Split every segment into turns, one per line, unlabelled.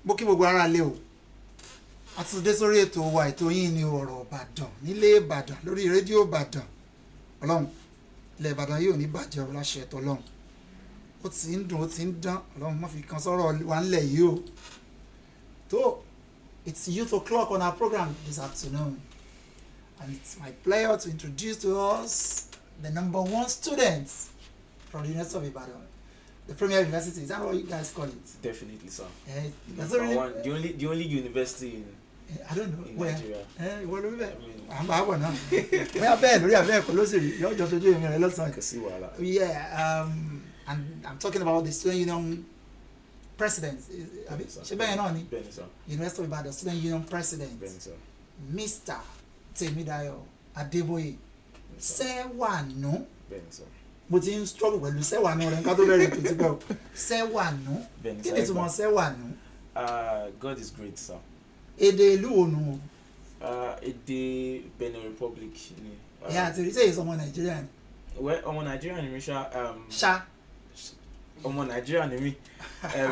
mo kí gbogbo ara lé o àti dé sórí ètò wa ètò yín ní Oro'badan nílé Ìbàdàn lórí rédíò Ìbàdàn Ọlọ́run ilẹ̀ Ìbàdàn yóò ní bàjẹ́ ọ láṣẹ ẹ̀tọ́ Ọlọ́run ó ti ń dùn ó ti ń dán Ọlọ́run má fi kan sọ̀rọ̀ wa ńlẹ̀ yìí o tó it's youth o'clock on our program this afternoon and it's my pleasure to introduce to us the number one student from the University of Ibadan. The Premier University, is that what you guys call it?
Definitely, sir.
Really,
one, the only university in
I don't know
in
where.
Nigeria.
What do we bet? I'm back now. We are bad. We are bad. Closely, you're just doing a lot of. Yeah. And I'm talking about the student union president. University of Ibadan student union president, Mr. Temidayo Adeboye. Say one, no. Mo ti ń struggle pẹ̀lú sẹ́wàánú rẹ̀ nǹkan tó bẹ̀rẹ̀ tó ti pẹ́ o sẹ́wàánú kí ni ìtumọ̀ sẹ́wàánú.
God is great, sir.
Èdè ìlú ònu.
Èdè Benin Republic ni.
Ìyá àti ìrísẹ́ ìsọmọ Nàìjíríà ni.
Well, ọmọ Nàìjíríà ni mi ṣá.
Ṣá.
Ọmọ Nàìjíríà ni mi.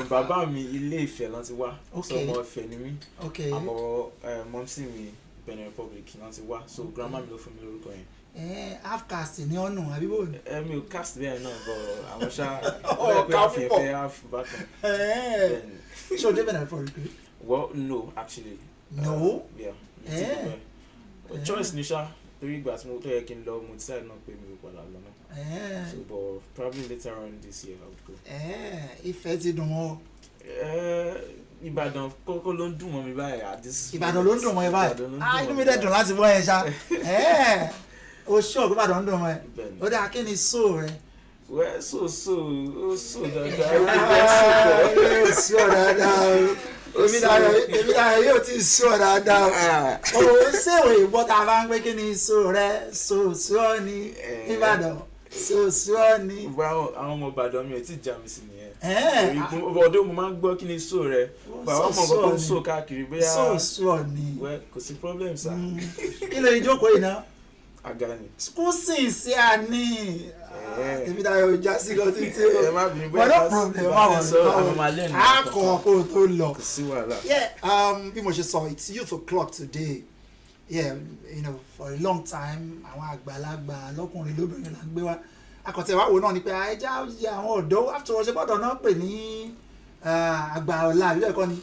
Bàbá mi Ilé Ifẹ̀ ló ti wá. So ọmọ Ifẹ̀ ni mi. Àmọ́ mọ́mísì mi Benin Republic ló ti wá. So grandma mi ló fún mi lórúkọ yẹn. Half cast ni ọ̀nà àbí bò ní. Mi ò cast bẹ́ẹ̀ náà bọ̀ àwọn ṣá ọ̀rẹ́ pé half ìfẹ́ half bákan.
Ṣé o dé Benin Republic?
Well, no, actually.
No?
Yeah. Choice ni ṣá torí ìgbà tí mo tó yẹ kí n lọ mo decide náà pé mi ò padà lọ náà. So but probably later on this year I would go.
Ìfẹ́ ti dùn mọ́.
Ìbàdàn kókó ló ń dùn mọ́ mi báyìí.
Ìbàdàn ló ń dùn mọ́ ẹ báyìí. Inú mi dẹ̀ dùn láti bọ́ ẹ ṣá. O ṣé ọ̀gbọ́n bá dán dán mọ́ ẹ ó dáa kí ni so rẹ.
Wẹ́ so dáadáa.
Yóò so dáadáa o èmi náà yóò ti so dáadáa o ṣèwé ìbọn tá a bá ń pé kí ni so rẹ so ní Ìbàdàn so ní.
àwọn ọmọ Ìbàdàn mi ò tí ì já mi sí nìyẹn. ọdún mo máa ń gbọ́ kí ni so rẹ bàbá ọmọ nǹkan tó ń so káàkiri bóyá
so ní.
Kò sí problem sir.
Kí ló ìjókòó yìí náà.
Agani.
School since ani. Temidayo jasi go títí o. But no problem. Akọ kó tó lọ. Yeah, bí mo ṣe sọ, it's youth o'clock today. Yeah, you know, for a long time, àwọn àgbàlagbà lọ́kùnrin lóbìnrin là ń gbé wá. Akọ̀tẹ̀ wa wo náà ni pé ẹja àwọn ọ̀dọ́ after all ṣe gbọ́dọ̀ náà pè ní àgbà ọ̀la àbí ẹ̀kọ́ ni.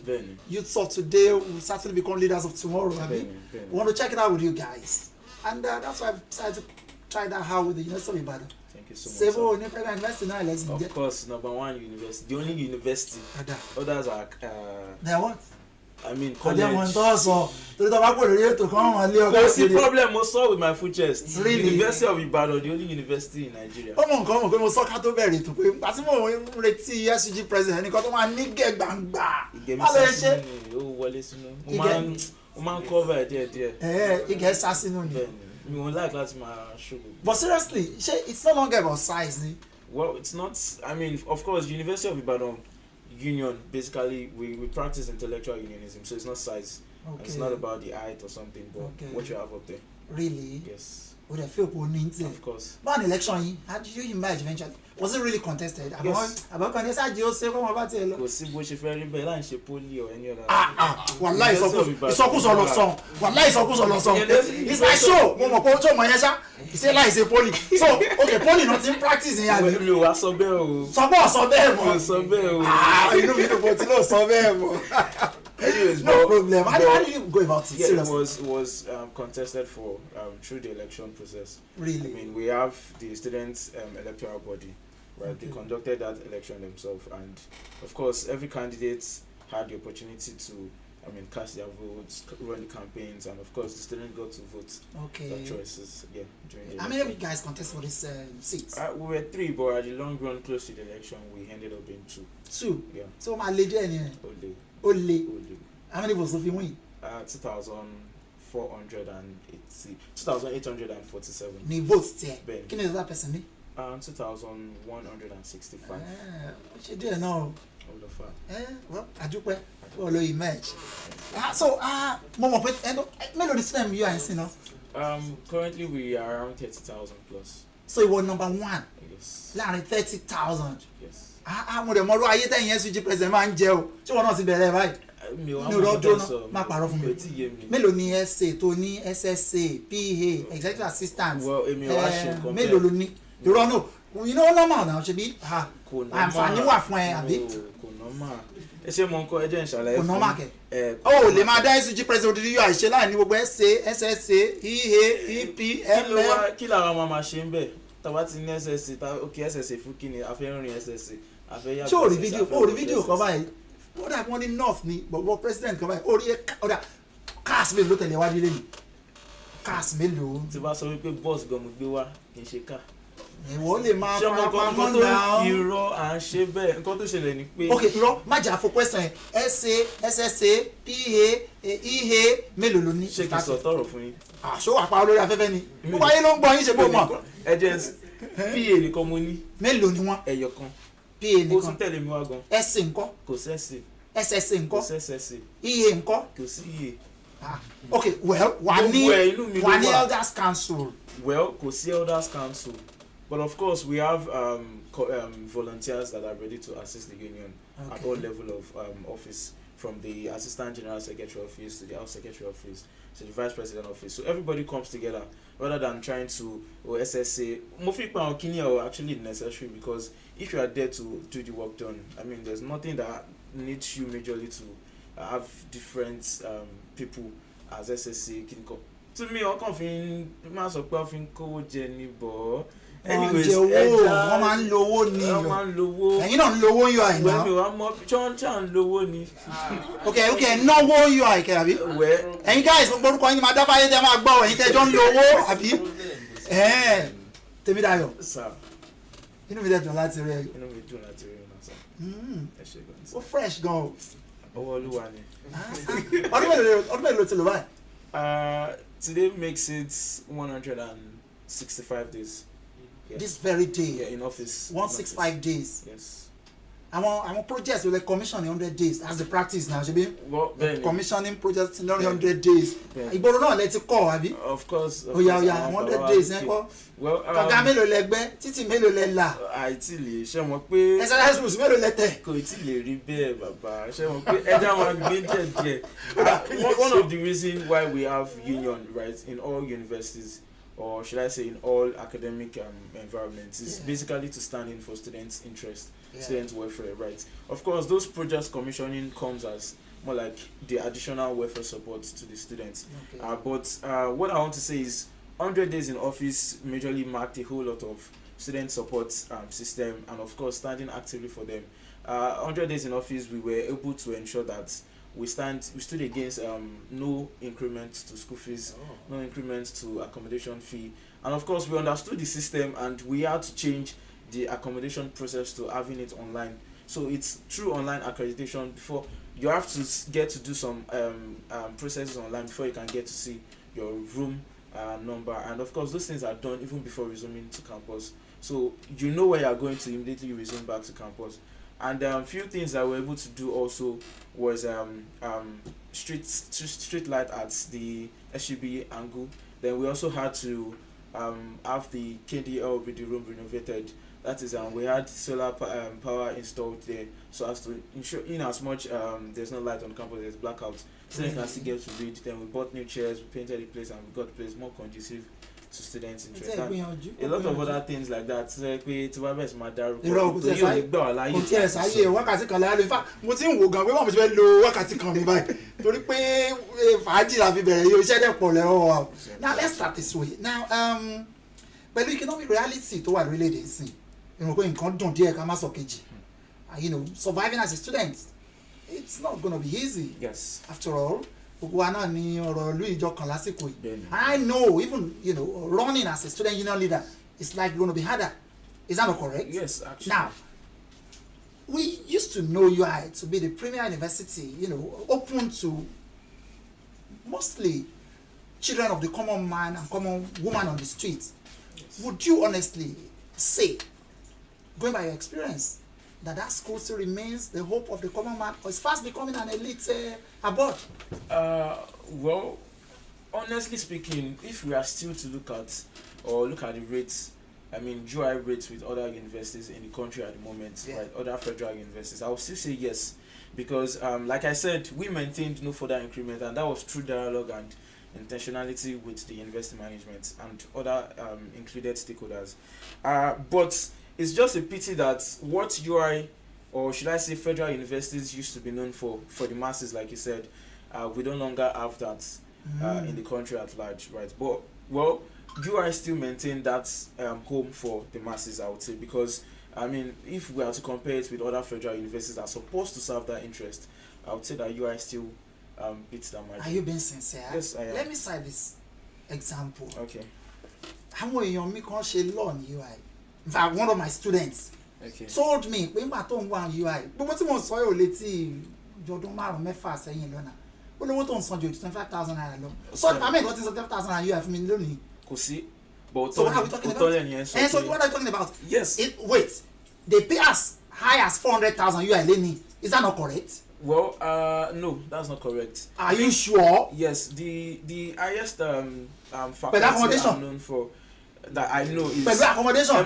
Youths of today will certainly become leaders of tomorrow. We want to check it out with you guys. And that's why I've decided to try that out with the University of Ibadan.
Thank you so much.
Several university now,
of course, number one university, the only university. Others are.
They are what?
I mean, college.
What's
the problem also with my full chest?
Really?
University of Ibadan, the only university in Nigeria.
Come on, mo sọ ká tó bẹ̀rẹ̀ tó pé àti mo retí SUG president nìkan tó máa ní gẹ̀gbàngbà.
Ìgẹ̀mí sásínú ni ó wọlé sínú. Mo máa ń cover díẹ̀.
Ìgẹ̀ sásínú ni.
Mi ò like láti máa show.
But seriously, it's no longer about size ni.
Well, it's not. I mean, of course, University of Ibadan union, basically we practice intellectual unionism, so it's not size. Okay. It's not about the height or something, but what you have up there.
Really?
Yes.
Would I feel
of course.
But an election, how did you emerge eventually? Was it really contested?
Yes.
About can you say you say come about it?
Kò sí bó ṣe fẹ́ rí bẹ́ẹ̀ láì ṣe poli or any other.
Wallahi ìsọkúsọ ló sọ. Wallahi ìsọkúsọ ló sọ. It's my show. Mo mọ̀ pé ojú ọmọ yẹn ṣá. Ìṣe láì ṣe poli. So, okay, poli not in practice ní àbí.
Mi ò wá sọ bẹ́ẹ̀ o.
Sọ bẹ́ẹ̀ mọ́.
Sọ bẹ́ẹ̀ o.
Inú mi dùn bó ti lọ sọ bẹ́ẹ̀ mọ́.
Anyways,
no problem. How did you go about it?
Yeah, it was contested for through the election process.
Really?
I mean, we have the students' electoral body, right? Okay. They conducted that election themselves, and of course, every candidate had the opportunity to, cast their votes, run the campaigns, and of course, the students got to vote.
Okay.
Their choices, yeah. During the
how many of you guys contested for this seats?
We were 3, but at the long run, close to the election, we ended up being 2.
2?
Yeah.
So, my lady, Only. How many votes have you win?
2,847.
Ni votes there. Can you that person?
2,165.
What you doing now?
All the fun.
Well, I do well. Follow image. So, Momo, many students you are in, no?
Currently we are around 30,000 plus.
So you were number 1.
Yes.
Like 30,000.
Yes.
Mo de mo ro ayé tẹ́yin SUG president máa ń jẹ o. Ṣé wọ́n náà ti bẹ̀rẹ̀ báyìí? lọ́dún má parọ́ fún mi mélòó ni SA tó ní SSA PA executive assistant mélòó ló ní irọ́ náà you know normal náà ṣe bí àǹfààní wà fún ẹ àbí.
kò normal ẹ ṣe mọ nǹkan ẹ jẹ́ ìṣàlàyé fún
kò normal kẹ ó lè máa dá SG president odidi yóò àìṣe láì ní gbogbo SA SSA EA EP MM.
kí làwọn máa ṣe ń bẹ̀ tàbá ti ní SSA ok SSA fún kí ni a fẹ́ rìn SSA a fẹ́ yàgbẹ́.
ṣé o rí fídíò kan báyìí ó dà wọ́n ní north ní gbogbo president kan báyìí ó rí ọ̀dà cars mélòó tẹ̀lé wájú lẹ́yìn cars mélòó.
tí bá sọ wípé bọ́ọ̀sì gan mo gbé wá kì í ṣe ká.
ìwọ lè máa fara pamọ́ náà.
irọ́ à ń ṣe bẹ́ẹ̀ nǹkan tó ṣẹlẹ̀ ni pé.
ok irọ́ má jà fún question yẹn SA SSA PA EA mélòó ló ní.
ṣé kì í sọ tọrọ fún yín.
àṣọ àpá olórí afẹ́fẹ́ ni gbogbo ayé ló ń gbọ́ yín ṣe bó mọ̀.
agents PA nìkan mo ní.
mélòó ni wọ́n.
ẹyọ kan.
PA nìkan.
ó tún tẹ̀lé mi wá gan.
SA ńkọ́.
kò sẹ́sì.
SSA ńkọ́.
kò sẹ́sẹ̀sì.
EA ńkọ́.
kò sí EA.
ok well wà ní elders council.
well kò sí elders council but of course we have volunteers that are ready to assist the union at all level of office, from the assistant general secretary office to the house secretary office to the vice president office. So everybody comes together rather than trying to SSA. Are actually necessary, because if you are there to do the work done, I mean, there's nothing that needs you majorly to have different people as SSA. To me, I can't think anyways
wọ́n máa ń lówó ní yọ ẹ̀yin náà ń lówó yọ àìná.
wọ́n ń lówó ní.
ok náwó yọ àìkẹ́ àbí. ẹ̀yin guys mo gbórúkọ yín máa dábàá yé tẹ́ máa gbọ́ ẹ̀yin tẹ́jọ́ ń lówó àbí. Temidayo inú mi dùn láti rí ẹ.
inú mi dùn láti rí ẹ náà sá. ẹ ṣe gan ni.
ó fresh gan o.
ọwọ́ olúwa ni.
ọdún mélòó ti lò báyìí.
Today makes it 165 days.
Yeah. This very day.
Yeah, in office.
165 days.
Yes.
Àwọn projects will like commission in 100 days. That's the practice now, ṣe bí?
Well,
commissioning projects in 100 days. Ìgboro náà lẹ ti kọ́ àbí?
Of course.
Oya 100 days ẹ kọ́.
Well,
kànga mélòó lẹ gbẹ́? Títì mélòó lẹ là?
Àìtí lè ṣe mọ̀ pé.
Exercise rules mélòó lẹ tẹ̀?
Kò tí lè rí bẹ́ẹ̀ bàbá. Ṣé mọ̀ pé ẹja máa gbé díẹ̀díẹ̀. One of the reasons why we have union, right, in all universities, or should I say in all academic environments, is basically to stand in for students' interest, students' welfare, right? Of course, those projects commissioning comes as more like the additional welfare support to the students. But what I want to say is 100 days in office majorly marked a whole lot of student support system, and of course standing actively for them. 100 days in office, we were able to ensure that we stood against no increment to school fees, no increment to accommodation fee, and of course we understood the system and we had to change the accommodation process to having it online. So it's through online accreditation. Before you have to get to do some processes online before you can get to see your room number, and of course those things are done even before resuming to campus, so you know where you are going to immediately resume back to campus. And few things that we were able to do also was street light at the SUB angle. Then we also had to have the candid room renovated. That is, we had solar power installed there, so as to ensure, in as much there's no light on campus, there's blackout, so you can still get to read. Then we bought new chairs, we painted the place, and we got the place more conducive to students' interest. A lot of other things like that. Pé tí wọ́n bẹ̀rẹ̀ sí máa dárúkọ nítorí ò ní gbà wá láyé.
Kò tiẹ̀ sáyé wákàtí kan láyé lóyún mo ti ń wò gan pé báwo mo ti fẹ́ lo wákàtí kan mi báyìí torí pé fàájì la fi bẹ̀rẹ̀ yóò iṣẹ́ dẹ̀ pọ̀ lẹ́wọ́ wa. Now let's start this way. Now pẹ̀lú economic reality tó wà lórílẹ̀‐èdè ìsìn ìrùn pé nǹkan dùn díẹ̀ ká má sọ kejì. Surviving as a student, it's not gonna be easy.
Yes.
After all, gbogbo wa náà ni ọ̀rọ̀ ìlú ìjọ kan lásìkò yìí. I know even running as a student union leader is like going to be harder. Is that not correct?
Yes, actually.
Now, we used to know UI to be the premier university, open to mostly children of the common man and common woman on the street. Yes. Would you honestly say, going by your experience, that school still remains the hope of the common man, or is fast becoming an elite abroad?
Well, honestly speaking, if we are still to look at the rates, I mean, GI rates with other universities in the country at the moment, right, other federal universities, I would still say yes, because like I said, we maintained no further increment, and that was through dialogue and intentionality with the university management and other included stakeholders. But it's just a pity that what UI, or should I say federal universities, used to be known for the masses, like you said, we no longer have that in the country at large, right? But well, UI still maintain that home for the masses, I would say, because I mean, if we are to compare it with other federal universities that are supposed to serve that interest, I would say that UI still beats that margin.
Are you being sincere?
Yes, I am.
Let me cite this example.
Okay.
Àwọn èèyàn mi kan ṣe law ní UI. In fact, one of my students told me pé nígbà tó ń wá UI, gbogbo tí mo sọ yóò létí ọdún 5-6 sẹ́yìn lọ́nà. Ó lówó tó ń san ju 25,000 naira lọ. So department wọ́n ti san 25,000 naira UI fún mi lónìí.
Kò sí. But
so what are we talking about? And so what are you talking about?
Yes.
Wait, they pay as high as 400,000 UI leni. Is that not correct?
Well, no, that's not correct.
Are you sure?
Yes, the highest
faculty I'm
known for that I know is accommodation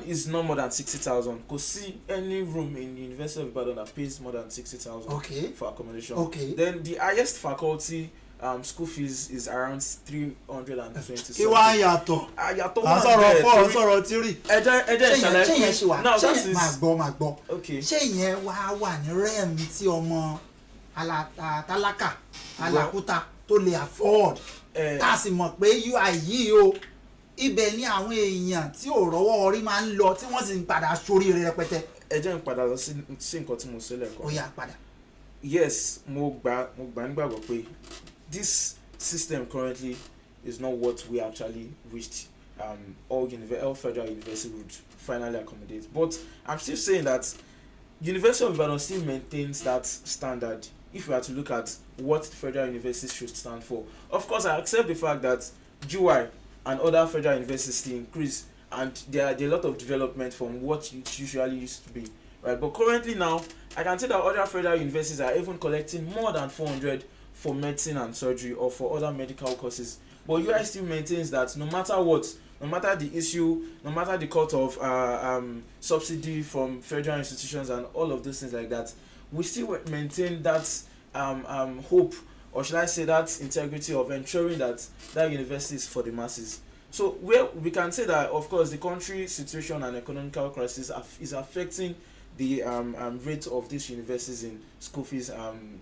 is not more than 60,000. Because see any room in the University of Ibadan that pays more than 60,000 for accommodation.
Okay.
Then the highest faculty school fees is around 320.
Kí wá yàtọ̀?
Yàtọ̀
wà bẹ́ẹ̀. Sọ̀rọ̀ theory.
Ẹjẹ́ ìṣẹ̀lẹ̀
ṣé yẹn ṣì wà?
Now that is
máa gbọ́.
Okay.
Ṣé yẹn wà ní rẹ́ẹ̀mù tí ọmọ tálákà alákúta tó lè afford? Tá a sì mọ̀ pé UI yìí o ibẹ̀ ni àwọn èèyàn tí ò rọ́wọ́ orí máa ń lọ tí wọ́n sì ń padà sórí rẹpẹtẹ.
Ẹ jẹ́ n padà lọ sí nǹkan tí mo sọ lẹ́ẹ̀kan.
Ó yá padà.
Yes, mo gbà nígbàgbọ́ pé this system currently is not what we actually wished all federal universities would finally accommodate. But I'm still saying that University of Ibadan still maintains that standard if we are to look at what federal universities should stand for. Of course, I accept the fact that GUI and other federal universities still increase, and there are a lot of development from what it usually used to be, right? But currently now, I can say that other federal universities are even collecting more than 400 for medicine and surgery or for other medical courses. But UI still maintains that no matter what, no matter the issue, no matter the cut of subsidy from federal institutions and all of those things like that, we still maintain that hope, or should I say that integrity of ensuring that that university is for the masses. So where we can say that, of course, the country situation and economical crisis is affecting the rate of these universities in school fees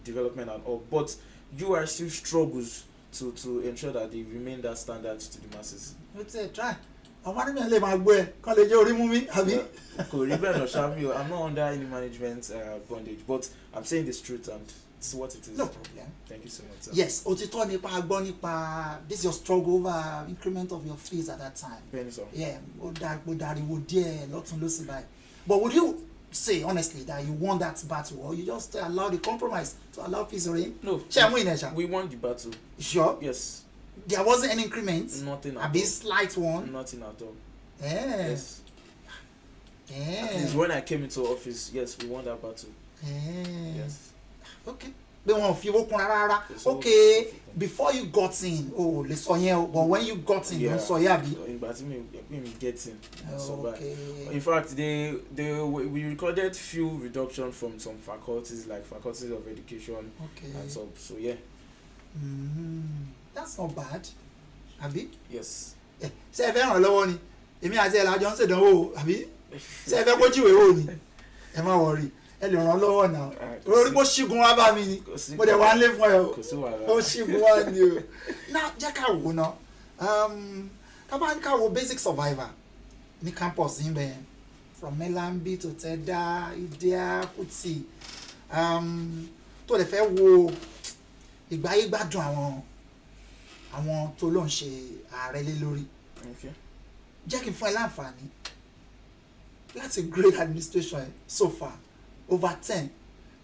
development and all, but UI still struggles to ensure that they remain that standard to the masses.
Let's say try. I'm not
under any management bondage, but I'm saying this truth and it's what it is.
No problem.
Thank you so much, sir.
Yes, òtítọ́ nípa agbọ́ nípa this is your struggle over increment of your fees at that time. Yeah, but would you say honestly that you won that battle, or you just allowed the compromise to allow peace to reign?
No, we won the battle.
Sure?
Yes.
There wasn't any increment?
Nothing at all.
A bit slight one?
Nothing at all.
Yeah.
Yes.
Yeah.
At least when I came into office, yes, we won that battle.
Yeah.
Yes.
Okay. Okay, before you got in, but when you got in,
okay. In fact, we recorded few reduction from some faculties, like faculties of education.
Okay.
And so yeah.
That's not bad. Abi?
Yes.
Ṣé ẹ fẹ́ ràn lọ́wọ́ ni? Èmi àti ẹ̀ lájọ ń ṣèdánwò, àbí? Ṣé ẹ fẹ́ kó jíwèé wò ni? Ẹ má worry. Ẹ lè ràn lọ́wọ́ náà. Orí kó ṣígun wá bá mi ni. Mo dẹ̀ wá ń lé fún ẹ o. Ó ṣígun wá ni o. Now jẹ́ ká wò ná. Ká bá ní ká wo basic survivor ní campus yín bẹ́ẹ̀, from Melambi to Teda, Idea, Kuti. Tó lè fẹ́ wo ìgbáyé gbádùn àwọn tó ló ń ṣe ààrẹ lé lórí. Jẹ́ kí n fún ẹ láǹfààní láti great administration so far over 10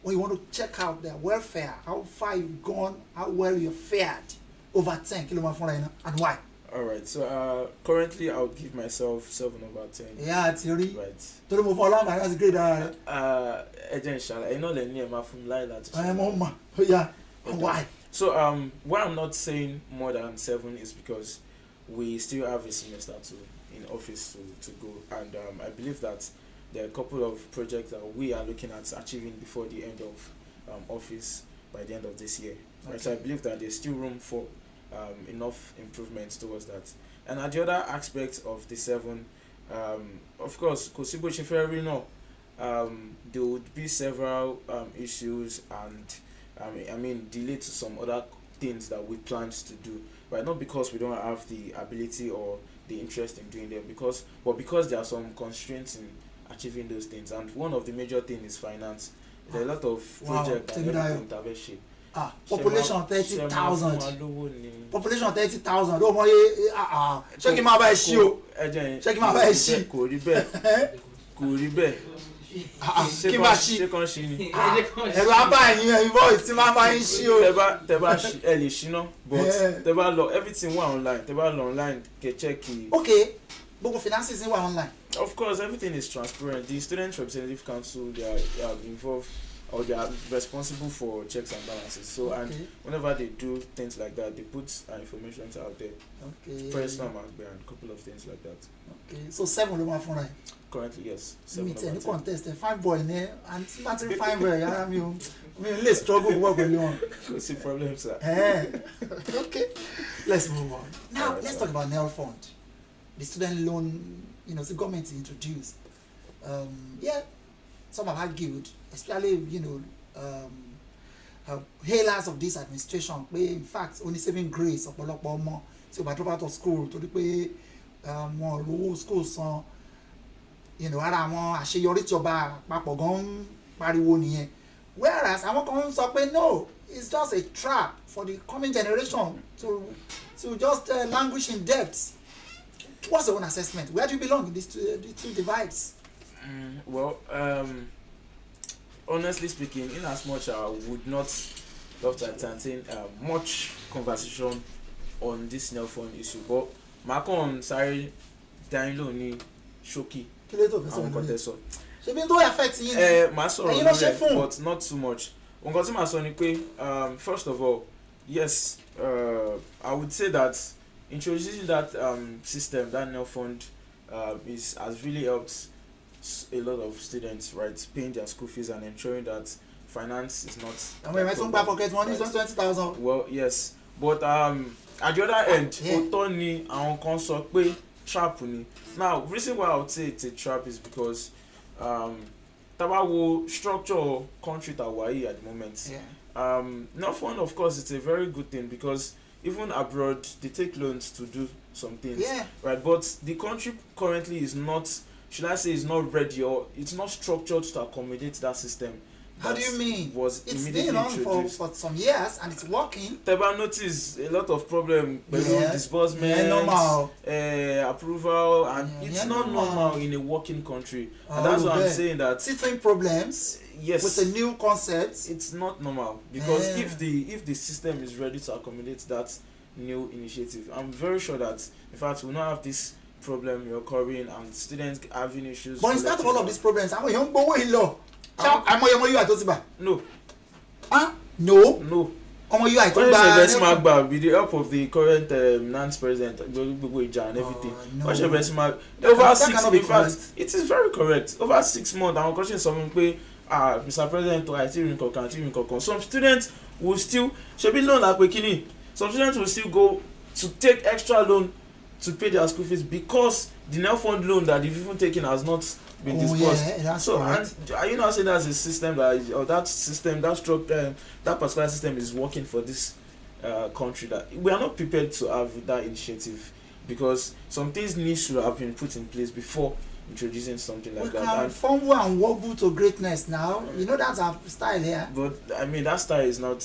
when you want to check out their welfare, how far you've gone, how well you've fared over 10 kí ló máa fúnra ẹ náà and why?
Alright, so currently I would give myself 7 over 10.
Yeah, àti rí.
Right.
Torí mo fún ọlọ́run láti grade ara rẹ.
Ẹ jẹ́ ìṣàlẹ̀ ẹ̀yin náà lè ní ẹ̀ máa fún mi láì láti ṣe.
Ẹ mọ̀ mà ó yá why?
So why I'm not saying more than 7 is because we still have a semester in office to go, and I believe that there are a couple of projects that we are looking at achieving before the end of office by the end of this year. Okay. Right, so I believe that there's still room for enough improvements towards that. And at the other aspect of the 7, of course, Kosibo Chiferi, there would be several issues and delay to some other things that we planned to do, but not because we don't have the ability or the interest in doing them, because there are some constraints in achieving those things, and one of the major things is finance. There are a lot of projects and intervention.
Population 30,000. Population 30,000. Oh my! Check him out by show. Check him out by show.
Kò
kí máa ṣí ẹ̀rọ abáyín voice tí máa bá yín ṣí o.
tẹ́ bá ẹ lè ṣí náà but tẹ́ bá lọ everything wà online, tẹ́ bá lọ online kẹ́ check.
Okay, gbogbo finances wà online.
Of course, everything is transparent. The Student Representative Council, they are involved, or they are responsible for checks and balances. So and whenever they do things like that, they put information out there. Okay. Press number and a couple of things like that.
Okay. So 7 of my phone.
Currently, yes.
7 of my contest. Fine boy, ne? And matter fine boy. I mean, let's struggle to work with you.
See problems, sir.
Okay. Let's move on. Now, let's talk about NEL Fund, the student loan. The government introduced. Some have argued, especially hailers of this administration, where in fact only saving grace ọ̀pọ̀lọpọ̀ ọmọ tí o bá drop out of school torí pé wọn rówó school san ara àwọn àṣeyọrí tí ọba àpapọ̀ gan pariwo nìyẹn, whereas àwọn kan sọ pé no, it's just a trap for the coming generation to just languish in debt. What's your own assessment? Where do you belong in these two divides?
Well, honestly speaking, in as much I would not love to entertain much conversation on this NEL Fund issue, but Macron sorry download ni shoki àwọn contest.
Ṣé bí tó affect yín?
Ma sọ̀rọ̀ but not too much. Nǹkan tí màá sọ ni pé first of all, yes, I would say that introducing that system, that NEL Fund, has really helped a lot of students, right, paying their school fees and ensuring that finance is not.
And when I talk about pocket money, it's 20,000.
Well, yes, but at the other end, òótọ́ ni àwọn kan sọ pé trap ni. Now, the reason why I would say it's a trap is because tabawo structure country that we're at the moment. NEL Fund, of course, it's a very good thing because even abroad they take loans to do some things, right? But the country currently is not, should I say, is not ready, or it's not structured to accommodate that system.
How do you mean?
It's been on
for some years and it's working.
Teba notice a lot of problem with disbursement, approval, and it's not normal in a working country. And that's why I'm saying that
teething problems.
Yes,
with a new concept,
it's not normal because if the system is ready to accommodate that new initiative, I'm very sure that in fact we'll not have this problem occurring and students having issues.
But in spite of all of these problems, I'm going to law. No. No.
With the help of the current Nance president, and everything. Over 6 months, in fact, it is very correct. Over 6 months, I'm questioning something. Mr. President, some students will still some students will still go to take extra loan to pay their school fees because the NEL Fund loan that they've even taken has not been disbursed. So and are you not saying that's a system that structure, that particular system is working for this country, that we are not prepared to have that initiative because some things need to have been put in place before introducing something like that. We
can fumble and wobble to greatness now. That's our style here.
But that style is not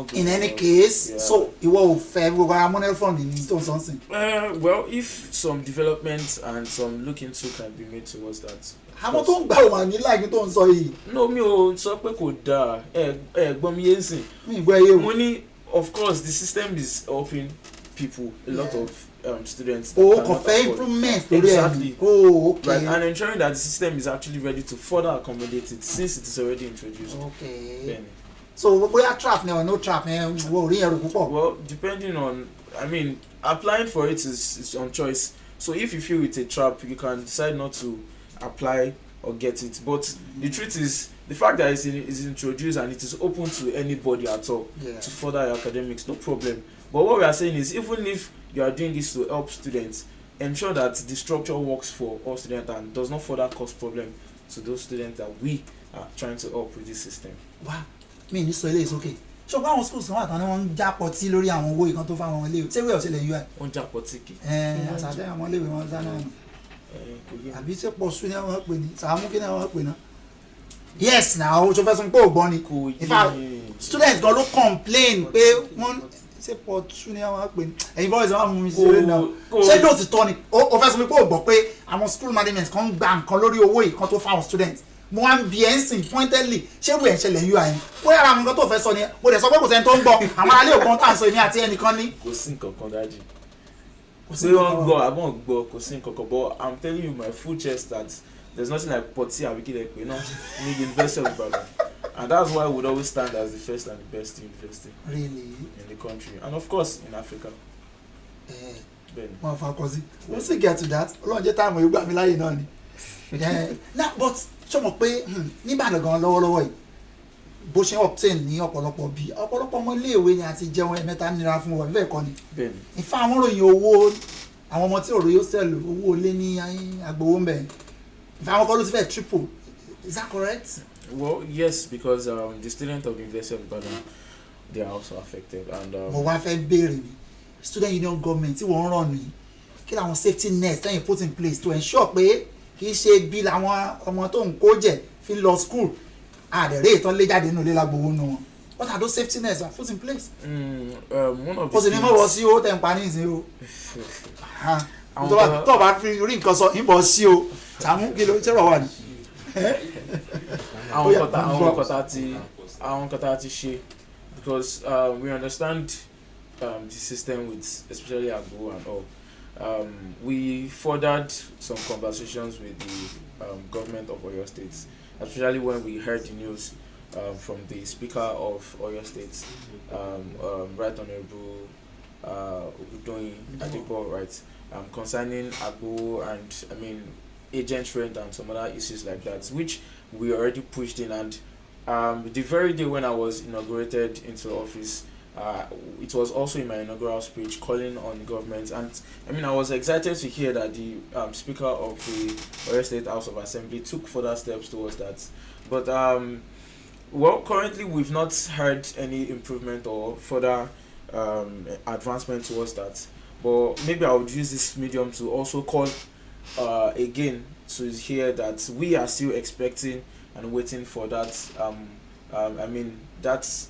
good.
In any case, so you will favor NEL Fund in something.
Well, if some development and some look into can be made towards that.
How much don't buy one? You like it on so
No, me so pe ko da. Gbon mi yensin. Money, of course, the system is helping people, a lot of students.
Improvement.
Exactly.
Okay.
Right, and ensuring that the system is actually ready to further accommodate it since it is already introduced.
Okay.
Then.
So we are trap now or no trap?
Well, depending on, applying for it is on choice. So if you feel it's a trap, you can decide not to apply or get it. But the truth is, the fact that it's introduced and it is open to anybody at all to further your academics, no problem. But what we are saying is, even if you are doing this to help students, ensure that the structure works for all students and does not further cause problem to those students that we are trying to help with this system.
Wow, me ní sọ ilé is okay. So báwọn schools kan wà tán ni wọ́n ń jápọ̀ tí lórí àwọn owó ìkan tó fáwọn ilé ìwé ṣé wíwẹ̀ ọ̀sẹ̀ lè yọ ẹ̀.
Wọ́n jápọ̀ tí kì.
Àṣàtẹ̀ àwọn ilé ìwé wọn dáná nù. Àbí ṣé pọ̀ sún ní wọ́n pè ní Sàámú kí ni wọ́n pè náà. Yes now o tó fẹ́ sọ pé ògbọ́n ni. In fact students gan ló complain pé wọ́n ṣé pọ̀ sún ní wọ́n pè ní. Ẹ̀yin boys wọn mú mi sí eré náà. Ṣé lóòtítọ́ ni o fẹ́ sọ pé ògbọ́n pé àwọn school management kan ń gba nǹkan lórí owó ìkan tó fáwọn students. Mo wá ń bi ẹ́ ń sìn pointedly ṣé irú ẹ̀ ń ṣẹlẹ̀ yóò àyìn bóyá ara àwọn nǹkan tó fẹ́ sọ ni mo dẹ̀ sọ pé kò sẹ́ni tó ń gbọ́ àwọn aráalé òkan tá à ń sọ èmi àti ẹnìkan ní.
Kò sí nǹkan kan dájú pé wọ́n gbọ́ àbọ̀n gbọ́ kò sí nǹkan kan, but I'm telling you my full chest that there's nothing like pọtí àbíkílẹ̀ pé náà ní University of Ibadan, and that's why we would always stand as the first and the best university
really
in the country and of course in Africa.
Wọ́n fa kọ sí we'll still get to that Ọlọ́run jẹ́ táwọn yorùbá mi láyé náà ni. Now but ṣé mo pé níbàdàn gan lọ́wọ́lọ́wọ́ yìí bó ṣe obtain ní ọ̀pọ̀lọpọ̀ bí ọ̀pọ̀lọpọ̀ ọmọ iléèwé ni àti jẹun ẹ̀mẹ́ta nira fún wọn bẹ́ẹ̀ kọ́ ni. Ìfá àwọn ròyìn owó àwọn ọmọ tí òròyìn hostel owó lé ní agbowó ń bẹ̀ ìfá àwọn kan ló ti fẹ́ triple, is that correct?
Well yes, because the students of the University of Ibadan they are also affected and.
Mo wá fẹ́ béèrè ni student union government tí wọ́n ń ràn ní kí làwọn safety nets tẹ́yìn put in place to ensure pé kì í ṣe bí làwọn ọmọ tó ń kó jẹ fi lọ school àdẹ̀rẹ́ ìtàn lé jáde nínú ilé lágbowó nù wọn. What are those safety nets that put in place?
One of the
things. Kò sì ní mọ̀ wọ́ sí o tẹ̀ ń pa ní ìsìn o. Tó bá fi rí nǹkan sọ ìbọn sí o Sàámú kí ló ṣe rọ̀ wà ní.
Àwọn kọta ti ṣe because we understand the system with especially Agbo and all. We furthered some conversations with the government of Oyo State, especially when we heard the news from the Speaker of Oyo State, Right Honorable Oro'badan Adeboye, right, concerning Agbo and I mean agent rent and some other issues like that, which we already pushed in. And the very day when I was inaugurated into office, it was also in my inaugural speech calling on government, and I mean I was excited to hear that the Speaker of the Oyo State House of Assembly took further steps towards that. But well, currently we've not heard any improvement or further advancement towards that. But maybe I would use this medium to also call again to hear that we are still expecting and waiting for that. I mean that's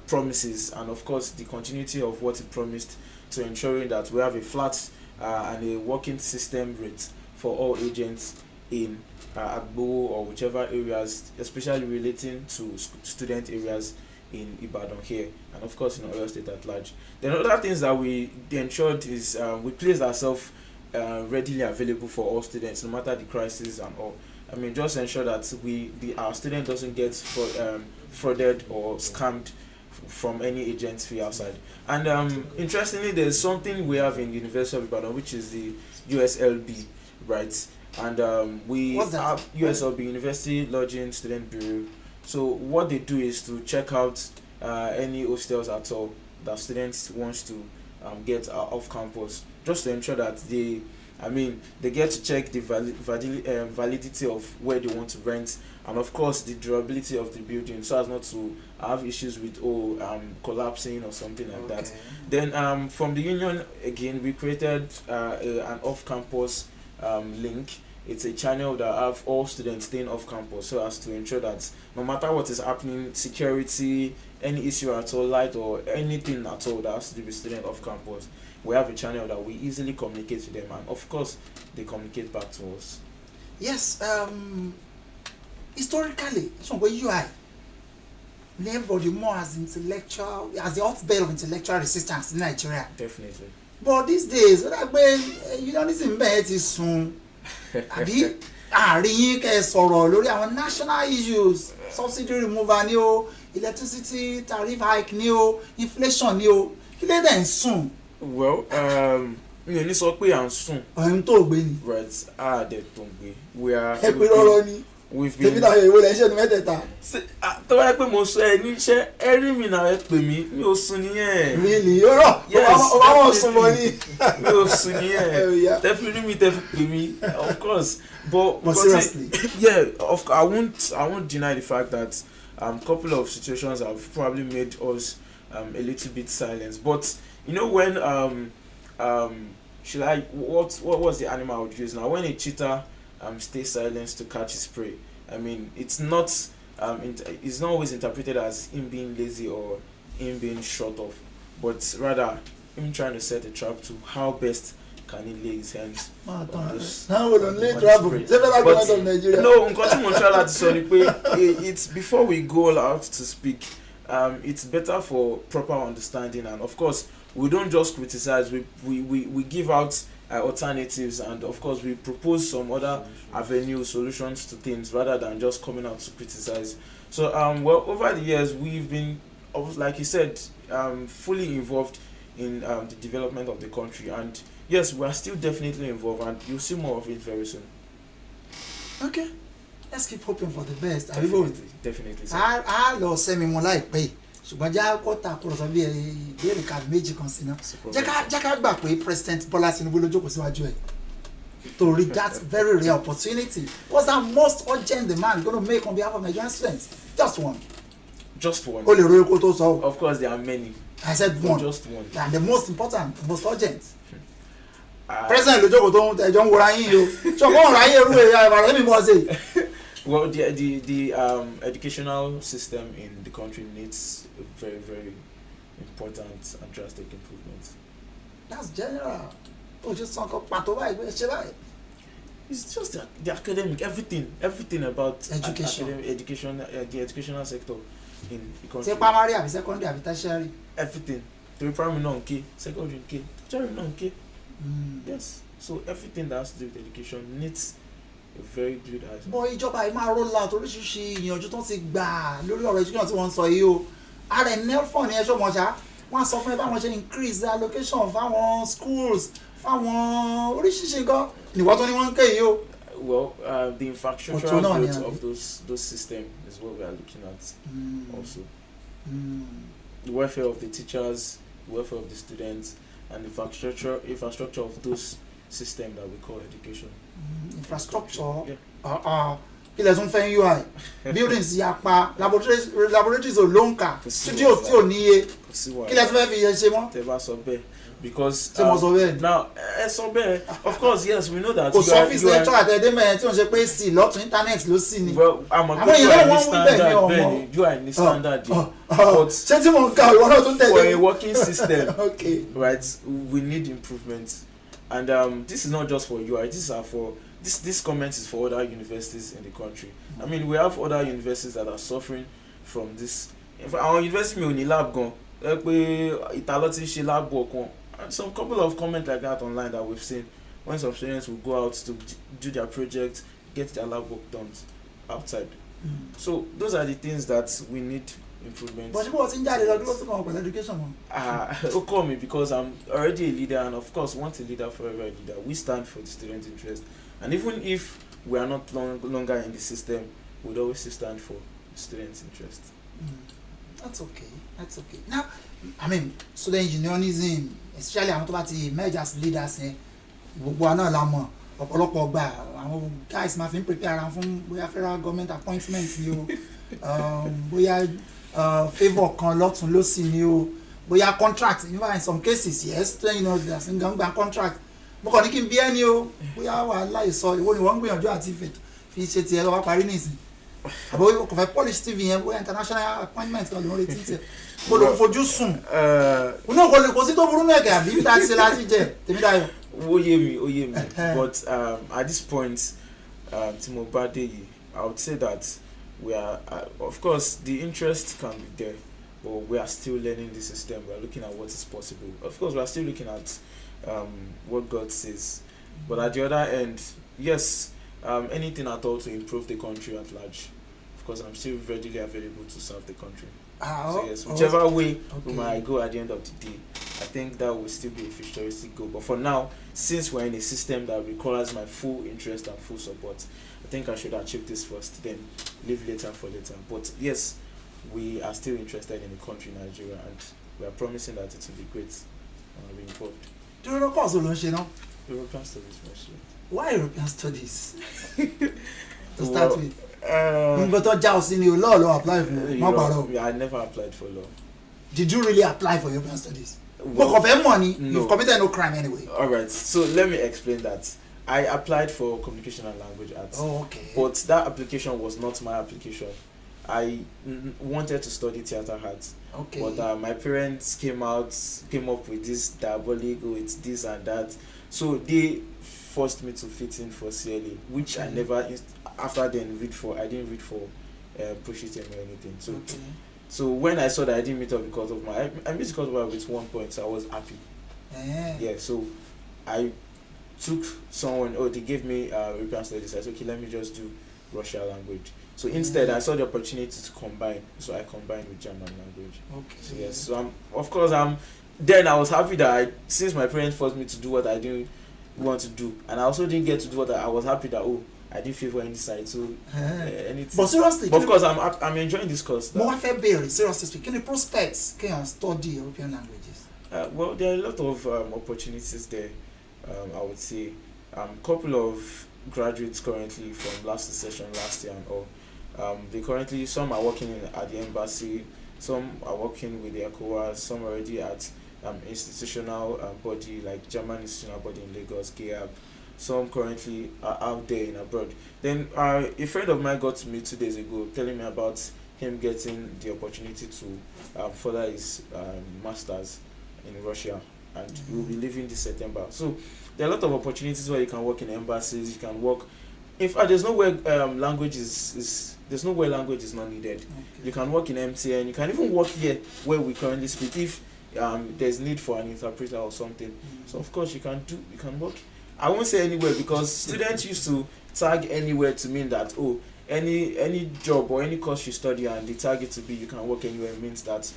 promises and of course the continuity of what he promised to ensuring that we have a flat and a working system rate for all agents in Agbo or whichever areas, especially relating to student areas in Ibadan here and of course in Oyo State at large. Then other things that we ensured is we placed ourselves readily available for all students no matter the crisis and all. I mean just ensure that our student doesn't get frauded or scammed from any agent's fee outside. And interestingly, there's something we have in the University of Ibadan which is the USLB, right? And we have USLB, University Lodging Student Bureau. So what they do is to check out any hostels at all that students wants to get off campus, just to ensure that they get to check the validity of where they want to rent, and of course the durability of the building, so as not to have issues with collapsing or something like that. Then from the union again, we created an off-campus link. It's a channel that have all students staying off campus, so as to ensure that no matter what is happening, security, any issue at all, light or anything at all that has to do with student off campus, we have a channel that we easily communicate to them, and of course they communicate back to us.
Yes, historically, UI everybody more as intellectual, as the hotbed of intellectual resistance in Nigeria.
Definitely.
But these days, unionism is soon. Àbí àárín yín kẹ́ sọ̀rọ̀ lórí àwọn national issues, subsidy removal ni o, electricity tariff hike ni o, inflation ni o, kí ló dé ń sùn.
Well, mi ò ní sọ pé à ń sùn.
ọ̀hún tó gbé ni.
right dẹ̀ tó ń gbé. we are.
ẹ pé lọ́rọ́ ni.
we've been.
Temidayo ìwé lẹ́sẹ̀ ní mẹ́tẹ̀ẹ̀ta.
tó bá yẹ pé mo sọ ẹ níṣẹ́ ẹ rí mi náà ẹ pè mí mi ò sùn nìyẹn.
really ó rọ ọba wọn sùn mọ́ ni.
mi ò sùn nìyẹn tẹ́fí rí mi tẹ́fí pè mí of course but
seriously.
yeah I won't deny the fact that couple of situations have probably made us a little bit silent, but you know when should I what was the animal I would use now when a cheetah stays silent to catch his prey. I mean it's not always interpreted as him being lazy or him being short of, but rather him trying to set a trap to how best can he lay his hands on this.
No,
nǹkan tí mo try láti sọ ni pé it's before we go out to speak, it's better for proper understanding, and of course we don't just criticize, we give out alternatives, and of course we propose some other solutions to things rather than just coming out to criticize. So well, over the years we've been, like you said, fully involved in the development of the country, and yes, we are still definitely involved, and you'll see more of it very soon.
Okay, let's keep hoping for the best.
Definitely.
I lọ sẹ́mi mo láìpẹ́ ṣùgbọ́n já kọ́ta kúrò sọ bí ìbéèrè ká méjì kan sí náà jẹ́ ká gbà pé President Bola Tinubu ló jókòó síwájú ẹ̀ to reach that very rare opportunity. What's that most urgent demand going to make on behalf of Nigerian students? Just one.
Just one.
O lè ro eko tó sọ.
Of course there are many.
I said one.
Just one.
And the most important, most urgent. President ló jókòó tó ń tẹjọ́ ń wòra yín o ṣọ̀gbọ́n ọ̀rọ̀ ayé irú ẹ̀yà ìbàdàn mi mọ̀ ṣe.
Well, the educational system in the country needs a very, very important and drastic improvement.
That's general. O just sọ nǹkan pàtó báyìí pé ṣe báyìí.
It's just the academic, everything about
education,
the educational sector in the country.
Ṣé primary àbí secondary àbí tertiary?
Everything. The primary non K, secondary K, tertiary non K. Yes. So everything that has to do with education needs a very good answer.
Bọ́ ìjọba yìí máa roll out oríṣiríṣi ìyànjú tó ti gbà lórí ọ̀rọ̀ education tí wọ́n ń sọ yìí o. Ààrẹ nelfon ni ẹṣọ́ wọn ṣá wọ́n á sọ fún ẹ báwọn ṣe increase the allocation fáwọn schools fáwọn oríṣiríṣi nǹkan ìwọ́n tó ní wọ́n ń ké yìí o.
Well, the infrastructural growth of those systems is what we are looking at also. The welfare of the teachers, the welfare of the students, and the infrastructure of those systems that we call education.
Infrastructure? Ilẹ̀ tún fẹ́ UI, buildings yapa, laboratories ò ló ń kà, studios tí ò níye, kí lẹ tún fẹ́ fi yẹn ṣe mọ́?
Tẹ́ bá sọ bẹ́ẹ̀. Because
now
of course yes we know that
kò surface lecture àtẹ̀dẹ́mẹ̀ tí wọ́n ṣe pé sí lọ́tún internet ló sì ni.
Well àwọn èèyàn wọ́n wí bẹ́ẹ̀ ni ọmọ you are in the standard but
ṣé tí mo ń ka ìwọ náà tún tẹ̀lé.
For a working system
okay.
Right, we need improvement, and this is not just for UI, this comment is for other universities in the country. I mean we have other universities that are suffering from this. Our university mi ò ní lab gan pé ìtàlọ́ ti ṣe lab work wọn. And some couple of comments like that online that we've seen when some students will go out to do their project, get their lab work done outside. So those are the things that we need improvement.
But what's in that education?
Call me because I'm already a leader, and of course once a leader forever a leader. We stand for the student interest, and even if we are not longer in the system, we'd always stand for the students' interest.
That's okay. Now, I mean, student unionism, especially àwọn tó bá ti emerge as leaders gbogbo àná la mọ̀ ọ̀pọ̀lọpọ̀ gbà àwọn guys máa fi ń prepare ara fún bóyá federal government appointment ni o bóyá favour kan lọ́tún lósì ni o bóyá contract in some cases yes student unionists ń gba contract mo kàn ní kí n bí ẹni o bóyá wàhálà ìsọ ìwọ ni wọ́n ń gbìyànjú àti fi ṣe tiẹ̀ lọ́wọ́ parí nìsín àbọ̀ kò fẹ́ polish tv yẹn bóyá international appointment kan ló ń retí tiẹ̀ mo lọ fojú sùn náà kò sí tó burú náà kẹ́ àbí bí tá a ti ṣe láti jẹ Temidayo.
ó yé mi but at this point tí mo bá dé yìí I would say that we are of course the interest can be there, but we are still learning the system. We are looking at what is possible. Of course we are still looking at what God says, but at the other end, yes, anything at all to improve the country at large. Of course I'm still readily available to serve the country. So yes, whichever way we might go at the end of the day, I think that will still be a futuristic goal. But for now, since we're in a system that requires my full interest and full support, I think I should achieve this first, then live later for later. But yes, we are still interested in the country Nigeria, and we are promising that it will be great and be involved.
Do you know course
European studies, actually.
Why European studies? To start with. Law apply for.
I never applied for law.
Did you really apply for European studies? Well, of money, no. You've committed no crime anyway.
Alright, so let me explain that. I applied for communication and language arts.
Oh, okay.
But that application was not my application. I wanted to study theater arts.
Okay.
But my parents came up with this diabolic, with this and that. So they forced me to fit in for CLA, which I never, after then, read for. I didn't read for push-it or anything. So, so when I saw that I didn't meet up because of my, I missed because of with 1 point, so I was happy. Yeah, so I took someone, they gave me European studies. I said, okay, let me just do Russian language. So instead, I saw the opportunity to combine, so I combined with German language.
Okay.
So yes, so of course then I was happy that since my parents forced me to do what I didn't want to do, and I also didn't get to do what I was happy that I didn't favor any side, so anything.
But seriously,
but of course I'm enjoying this course.
More seriously speaking, the prospects can study European languages.
Well, there are a lot of opportunities there. I would say couple of graduates currently from last session last year and all. They currently, some are working at the embassy, some are working with the ECOWAS, some already at institutional body like German institutional body in Lagos, GAB. Some currently are out there in abroad. Then a friend of mine got to me 2 days ago telling me about him getting the opportunity to further his masters in Russia, and he will be leaving this September. So there are a lot of opportunities where you can work in embassies, you can work. In fact, there's nowhere language there's nowhere language is not needed. Okay. You can work in MTN, you can even work here where we currently speak if there's need for an interpreter or something. So of course you can work. I won't say anywhere because students used to tag anywhere to mean that any job or any course you study and the target to be you can work anywhere means that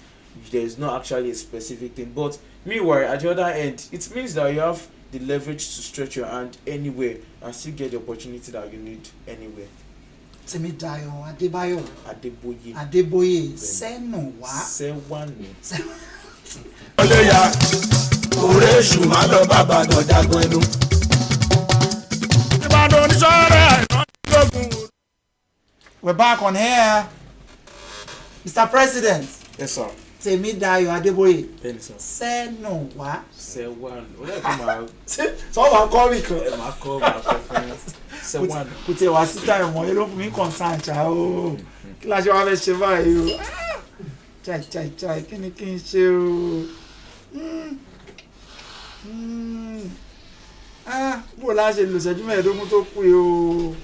there's not actually a specific thing. But meanwhile, at the other end, it means that you have the leverage to stretch your hand anywhere and still get the opportunity that you need anywhere.
Temidayo Adeboye.
Adeboye.
Seno wa.
Sewanu.
Oleya. Oresu ma lo baba do jagun enu. Ibadan ni sore logun.
We're back on here. Mr. President.
Yes, sir.
Temidayo Adeboye.
Yes, sir.
Seno wa.
Sewanu. Ole ko ma.
So ma call me.
Ma call Sewanu.
Kò tẹ̀ wá sí time wọn ló fún mi concern ṣá o. Kí la ṣe wá fẹ́ ṣe báyìí o. Chai kí ni kí n ṣe o. Bó la ṣe lò ṣẹ́jú mẹ́ẹ̀ẹ́dógún tó kù yìí o.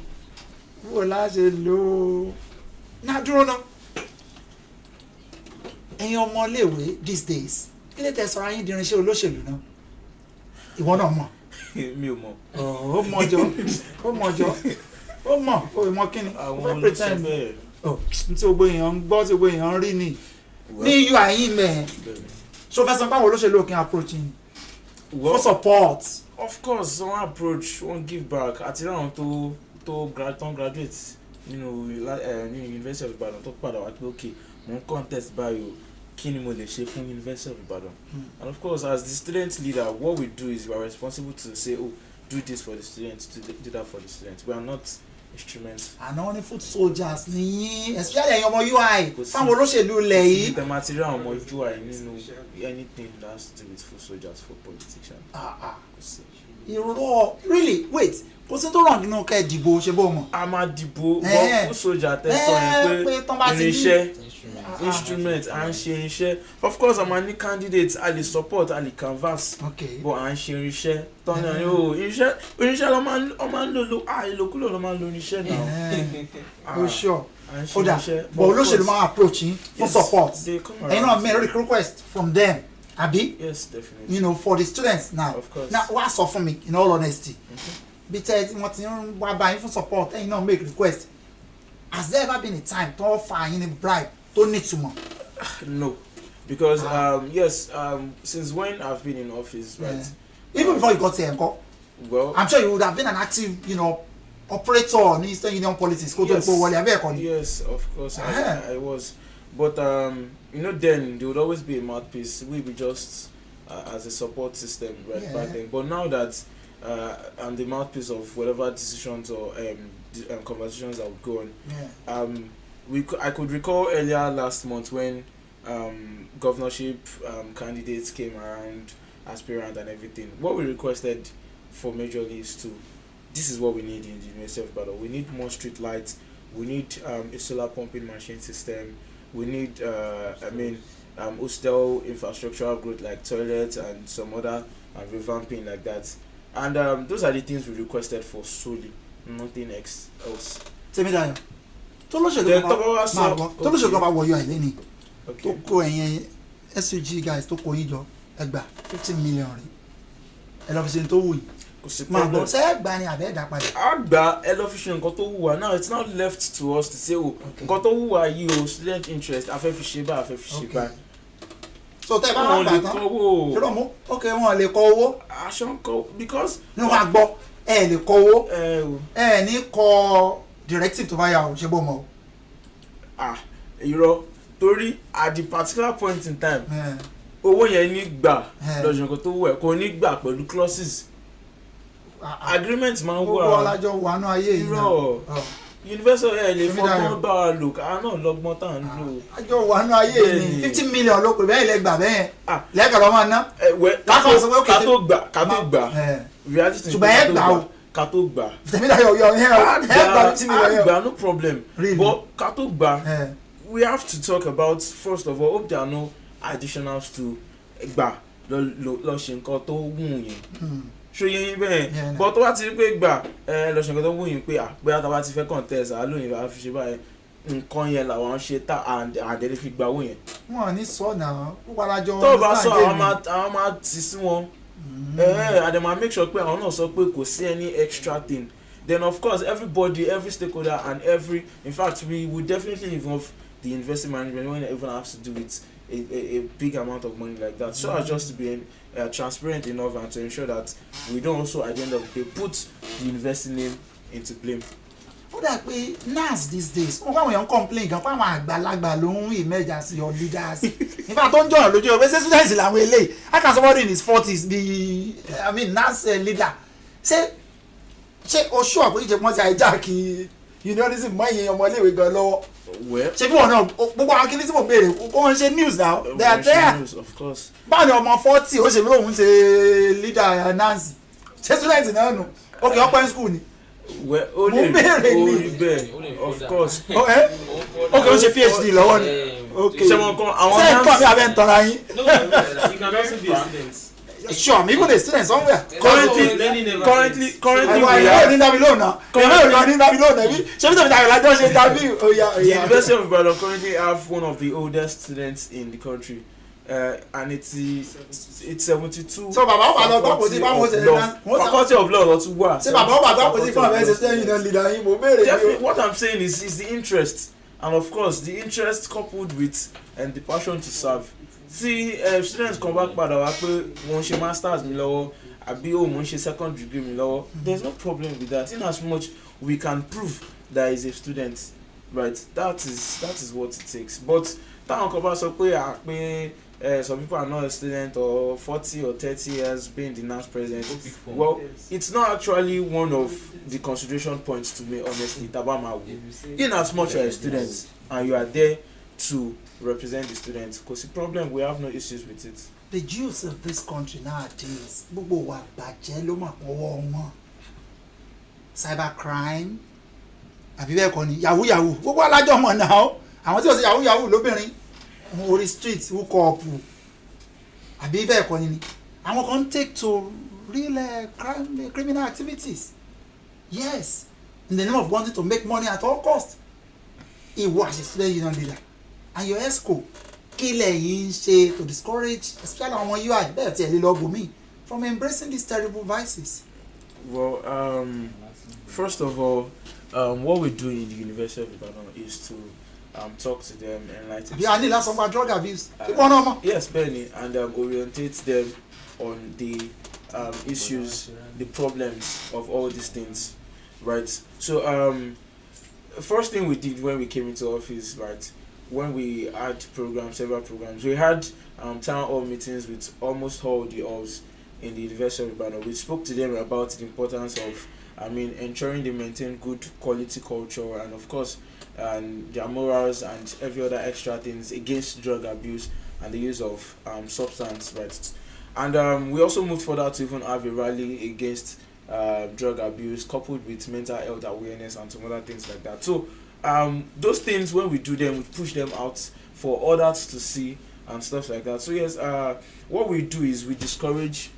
Bó la ṣe lò. Náà dúró náà. Ẹ̀yin ọmọléèwé these days ilé tẹ̀sán ayé di irinṣẹ́ olóṣèlú náà. Ìwọ náà mọ̀.
Mi ò mọ̀.
Ó mọ̀ kíni.
Àwọn olùsọ bẹ́ẹ̀.
Tí gbogbo èèyàn ń gbọ́ tí gbogbo èèyàn ń rí ni. Ní iyọ̀ àyín mẹ́. So fẹ́ sọ pé àwọn olóṣèlú òkè approaching. For support.
Of course, some approach, one give back. Àti ráwọn tó graduate nínú University of Ibadan tó padà wá pé okay, mo ń contest báyìí kí ni mo lè ṣe fún University of Ibadan. And of course, as the student leader, what we do is we are responsible to say, do this for the students, do that for the students. We are not instruments.
Àná ní foot soldiers ní especially ẹ̀yin ọmọ UI fáwọn olóṣèlú ilẹ̀ yìí.
The material ọmọ UI nínú anything that has to do with foot soldiers for politicians.
Irọ́ really wait kò sí tó ràn nínú kẹ́ dìbò ṣe bó mọ̀.
A máa dìbò bọ́ foot soldier tẹ̀sán yẹn pé irinṣẹ́ instrument à ń ṣe irinṣẹ́. Of course àmà ní candidates a lè support a lè canvas but à ń ṣe irinṣẹ́ tọ́ni irinṣẹ́ ló máa ń lò ìlòkulò ló máa ń lo irinṣẹ́ náà.
Oh sure. Ó dà but olóṣèlú máa approach yín for support. Ẹ̀yin náà make request from them. Abi?
Yes, definitely.
For the students now.
Of course.
Now wá sọ fún mi in all honesty. Bí tẹ́ wọ́n ti ń wá bá yín fún support ẹ̀yin náà make request. Has there ever been a time tó fà yín ní bribe tó nítumọ̀?
No. Because yes, since when I've been in office, right?
Even before you got here,
well,
I'm sure you would have been an active, operator in Eastern Union politics.
Yes, of course, I was. But then there would always be a mouthpiece. We be just as a support system back then. But now that I'm the mouthpiece of whatever decisions or conversations that would go on. I could recall earlier last month when governorship candidates came around, aspirant and everything. What we requested for majorly is this is what we need in the University of Ibadan. We need more street lights. We need a solar pumping machine system. We need hostel infrastructural growth like toilets and some other revamping like that. And those are the things we requested for solely, nothing else.
Temidayo, tolóṣèlú kan bá wọ̀yọ̀ àìlẹ́ni tó kó ẹ̀yìn SUG guys tó kó yín jọ ẹgbà 15 million rí ẹ lọ fi ṣe tó wù yìí máa bọ̀ ṣé ẹgbà ni àbẹ́ ẹ̀dá padà.
àgbà ẹ lọ fi ṣe nǹkan tó wù wá. Now it's not left to us to say nǹkan tó wù wá yìí o student interest afẹ́ fi ṣe báyìí afẹ́ fi ṣe báyìí.
So tẹ́ ẹ bá wà gbà tán ṣé ló mú wọn lè kọ owó.
aṣọ ń kọ because.
ní wọn àgbọ̀ ẹ lè kọ owó ẹ ní kọ directive tó bá yà ó ṣe bó mọ o.
irọ́ torí at the particular point in time owó yẹn ní gbà lọ́jọ́ nǹkan tó wù ẹ́ kò ní gbà pẹ̀lú clauses agreement máa ń wà.
owó ọlájọ wà náà ayé yìí
náà university ẹ̀ lè fọgbọ́n bá wa lò ká náà lọ́gbọ́n tá à ń lò.
àjọ wà náà ayé yìí ní 15 million ló pè bẹ́ẹ̀ lẹ gbà bẹ́ẹ̀ lẹ́ẹ̀kan lọ́mọ ná.
ká tó gbà reality
ṣùgbọ́n ẹ gbà o.
ká tó gbà.
Temidayo ẹ gbà 15 million.
àgbà no problem but ká tó gbà we have to talk about first of all hope there are no additionals to gbà lọ ṣe nǹkan tó wù yẹn ṣòye yín bẹ́ẹ̀ but tó bá ti rí pé gbà lọ ṣe nǹkan tó wù yín pé bóyá tá a bá ti fẹ́ contest àlóyìn bá fi ṣe báyẹn nǹkan yẹn làwọn ṣe tá àdẹ́lẹ́ fi gbà owó yẹn.
wọn ò ní sọ náà púpọ̀ alájọ.
tó o bá sọ àwọn máa tì sí wọn àdèmà make sure pé àwọn náà sọ pé kò sí any extra thing then of course every stakeholder and in fact we would definitely involve the investment management when it even has to do with a big amount of money like that so as just to be transparent enough and to ensure that we don't also at the end of the day put the university name into blame.
ó dà pé NAS these days wọn fáwọn èèyàn complain gan fáwọn àgbàlagbà ló ń emergency your leaders nígbà tó ń jọyàn lójú ọgbẹ́ ṣé students làwọn eléyìí how can somebody in his 40s be NAS leader ṣé o sure pé ìjẹ̀pọ̀ ti hijack unionism mọ́ ìyẹn ọmọ iléèwé gan lọ́wọ́ ṣé bí wọn náà gbogbo àwọn kìíní tí mo béèrè kó ń ṣe news now they are there báwo ni ọmọ 40 ó ṣe bí òun ṣe leader Nancy ṣé student náà nù okay open school ni.
mo béèrè ni of course
okay ó ṣe PhD lọ́wọ́ ni okay ṣé nǹkan mi abẹ́ ń tọ́ra yín.
You can also be a student.
Sure, I'm even a student somewhere.
Currently, we are
in Babylon now.
The University of Ibadan currently have one of the oldest students in the country, and it's 72.
So, Faculty
of Law or to what?
Definitely,
what I'm saying is the interest, and of course, the interest coupled with the passion to serve. See, students come back padà wá pé wọ́n ṣe masters mi lọ́wọ́ àbí wọ́n ṣe second degree mi lọ́wọ́ there's no problem with that in as much we can prove that is a student right that is what it takes but táwọn kan bá sọ pé some people are not a student or 40 or 30 years being the NAS president well it's not actually one of the consideration points to me honestly tabama in as much as a student and you are there to represent the students because the problem we have no issues with it.
The Jews of this country nowadays gbogbo wa bàjẹ́ ló mà pọ̀wọ́ wọn cybercrime àbí bẹ́ẹ̀ kọ́ ni yahoo gbogbo alájọ mọ̀ náà àwọn tí ó ṣe yahoo lóbìnrin orí street hook up àbí bẹ́ẹ̀ kọ́ ni àwọn kan take to real criminal activities yes in the name of wanting to make money at all cost ìwọ as a student union leader and your ESCO kí lẹ̀yin ṣe to discourage especially àwọn UI bẹ́ẹ̀ tí ẹ̀ lè lọ bòmí from embracing these terrible vices.
Well, first of all, what we do in the University of Ibadan is to talk to them, enlighten
them. Yeah, last about drug abuse.
Yes, Benny, and orientate them on the issues, the problems of all these things, right? So first thing we did when we came into office, right, when we had several programs, we had town hall meetings with almost all the halls in the University of Ibadan. We spoke to them about the importance of, ensuring they maintain good quality culture and of course their morals and every other extra things against drug abuse and the use of substance, right? And we also moved further to even have a rally against drug abuse coupled with mental health awareness and some other things like that. So those things, when we do them, we push them out for others to see and stuff like that. So yes, what we do is we discourage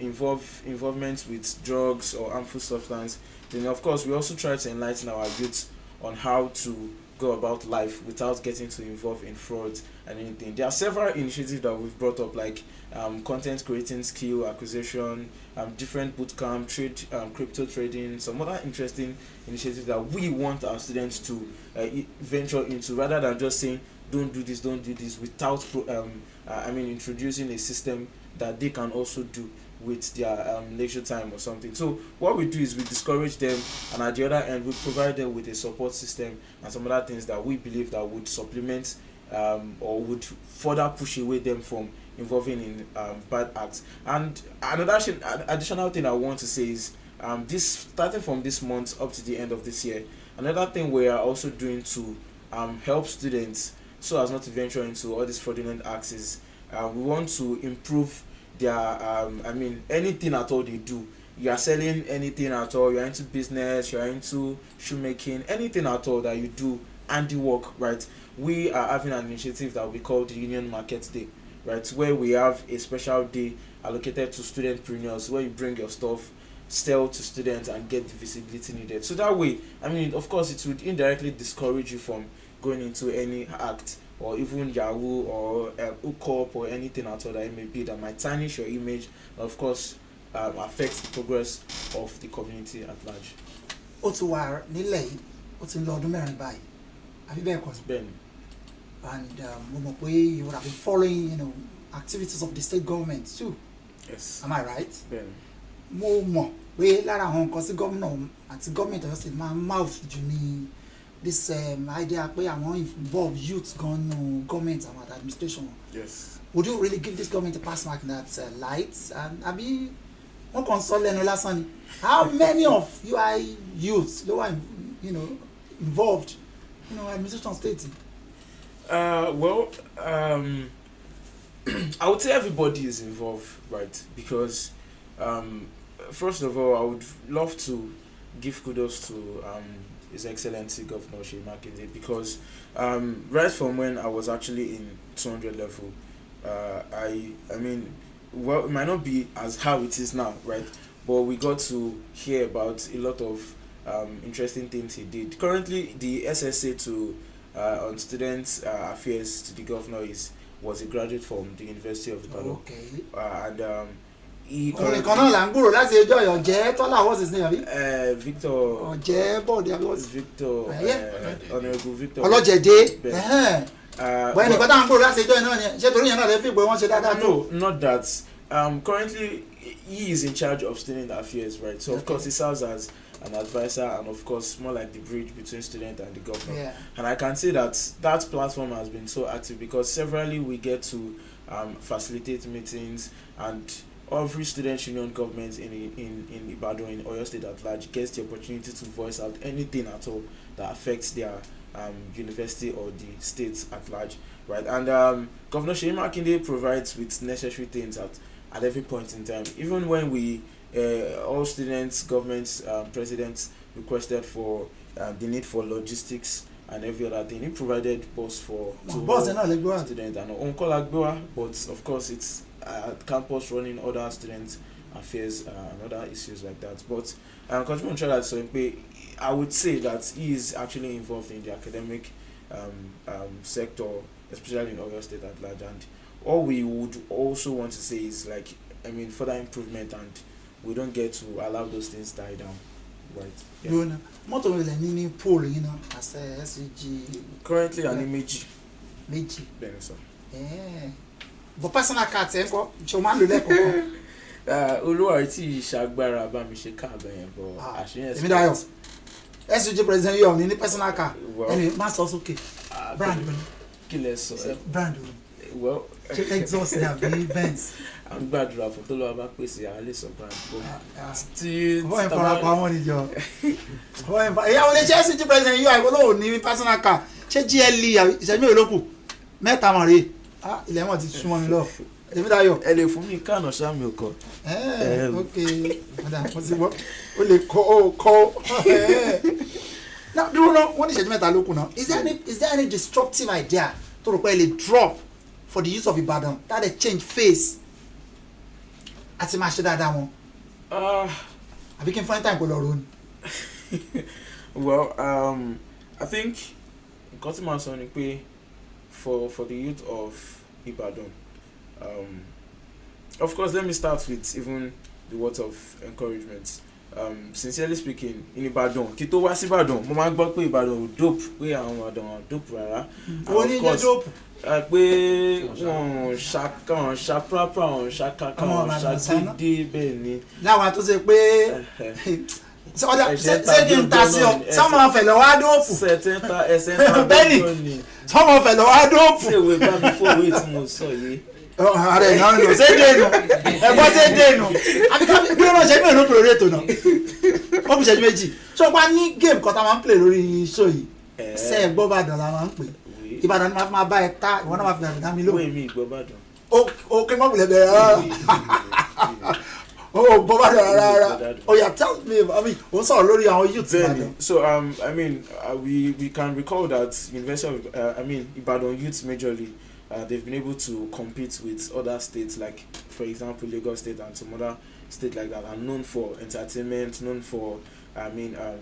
involvement with drugs or harmful substance. Then of course we also try to enlighten our youth on how to go about life without getting too involved in fraud and anything. There are several initiatives that we've brought up, like content creating, skill acquisition, different bootcamp, trade, crypto trading, some other interesting initiatives that we want our students to venture into, rather than just saying don't do this without introducing a system that they can also do with their leisure time or something. So what we do is we discourage them, and at the other end we provide them with a support system and some other things that we believe that would supplement or would further push away them from involving in bad acts. And another additional thing I want to say is this, starting from this month up to the end of this year, another thing we are also doing to help students so as not to venture into all these fraudulent acts is we want to improve their anything at all they do. You are selling anything at all, you are into business, you are into shoemaking, anything at all that you do, handiwork, right? We are having an initiative that we call the Union Market Day, right, where we have a special day allocated to studentpreneurs, where you bring your stuff, sell to students and get the visibility needed. So that way, of course it would indirectly discourage you from going into any act or even Yahoo or hookup or anything at all that it may be that might tarnish your image, of course affect the progress of the community at large.
And you would have been following, activities of the state government too.
Yes.
Am I right?
Ben.
Government just mouth this idea where I want to involve youth government and administration.
Yes.
Would you really give this government a pass mark in that light? And how many of you are youths who are involved administration state?
I would say everybody is involved, right? Because first of all, I would love to give kudos to His Excellency Governor Seyi Makinde, because right from when I was actually in 200 level, it might not be as how it is now, right? But we got to hear about a lot of interesting things he did. Currently, the SSA on student affairs to the governor was a graduate from the University of Ibadan.
Okay.
And he
what's his name?
Victor. Honorable Victor. No, not that. Currently he is in charge of student affairs, right? So of course he serves as an advisor and of course more like the bridge between student and the governor.
Yeah.
And I can say that platform has been so active because severally we get to facilitate meetings, and every student union government in Ibadan, in Oyo State at large, gets the opportunity to voice out anything at all that affects their university or the state at large, right? And Governor Seyi Makinde provides with necessary things at every point in time. Even when we all students, governments, presidents requested for the need for logistics and every other thing, he provided bus for students and on-call Agbewa, but of course it's campus running other student affairs and other issues like that. But I would say that he is actually involved in the academic sector, especially in Oyo State at large. And all we would also want to say is further improvement, and we don't get to allow those things die down. right.
Yeah. Mọ́tò mi lẹ̀ ní pole yìí náà as SUG.
Currently a ní méjì.
Bẹ́ẹ̀ni sọ. But personal car tẹ̀ ń kọ́ ṣe o máa ń lò lẹ́kọ̀ọ́.
Olúwa tí ìṣàgbára bá mi ṣe káàbẹ̀ yẹn bọ̀ àṣeyẹn.
Temidayo SUG president yóò ní personal car ẹni má sọ sókè brand wọn.
Kí lẹ sọ.
Brand wọn. Ṣé exhaust ni àbí Benz?
À ń gbàdúrà fún tó lọ́wọ́ bá pèsè àwọn ilé sọ brand bọ̀.
Ọwọ́ ìfarapa wọn níjọ. Ìyàwó lè ṣe SUG president yóò àìkú lóò ní personal car ṣé GLE ìṣẹ́jú olókù mẹ́ta mọ̀ rèé ilẹ̀ wọn ti súnmọ́ mi lọ. Temidayo.
Ẹ lè fún mi kánà sáàmì ọkọ.
Ok madam mo ti gbọ́ o lè kọ́ now dúró náà wọ́n ní ìṣẹ́jú mẹ́ta ló kù náà is there any disruptive idea tó rò pé ẹ lè drop for the use of Ibadan that dey change face àti máa ṣe dáadáa wọn àbí kí n find time kó lọ ronú.
Well I think nǹkan tí màá sọ ni pé for the youth of Ibadan. Of course, let me start with even the words of encouragement. Sincerely speaking, in Ibadan, kí tó wá sí Ibadan, mo máa ń gbọ́ pé Ibadan ò dope, pé àwọn Ibadan ò dope rárá.
Wọ́n ní jẹ́ dope.
Pé wọ́n ṣàprápra, wọ́n ṣàkàkà, wọ́n ṣàgídí bẹ́ẹ̀ ni.
Láwọn tó ṣe pé ṣé kí n ta sí ọ sọmọ ọfẹ lọ wá dóòpù bẹ́ẹ̀ni sọmọ ọfẹ lọ wá dóòpù.
ṣé ìwé bá mi fún òwe tí mo sọ yìí.
ààrẹ náà lò ṣé dénú ẹ̀gbọ́n ṣé dénú àbíká bí wọ́n ṣe ní ìlú pèrè ètò náà wọ́n fi ṣẹ́jú méjì ṣé o bá ní géèmù kan tá a máa ń pè lórí show yìí ṣé ẹ gbọ́ Ìbàdàn la máa ń pè Ìbàdàn ni máa bá ẹ ta ìwọ náà máa fi dá mi lò.
wọ́n èmi ìgbọ́ Ìbàdàn.
ó kí n má wulẹ̀ bẹ̀rẹ̀ rárá. Oh, oh yeah, tell me. I mean, what's our lórí àwọn youth Ibadan?
So I mean, we can recall that University of Ibadan youths majorly, they've been able to compete with other states, like for example Lagos State and some other states like that are known for entertainment, known for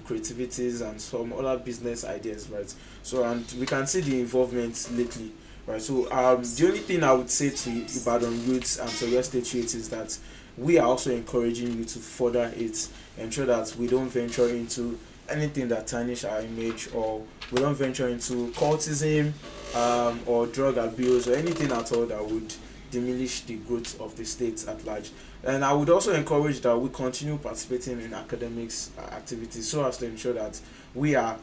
creativities and some other business ideas, right? So and we can see the involvement lately, right? So the only thing I would say to Ibadan youths and to your state youths is that we are also encouraging you to further it, ensure that we don't venture into anything that tarnish our image, or we don't venture into cultism or drug abuse or anything at all that would diminish the growth of the state at large. And I would also encourage that we continue participating in academics activities so as to ensure that we are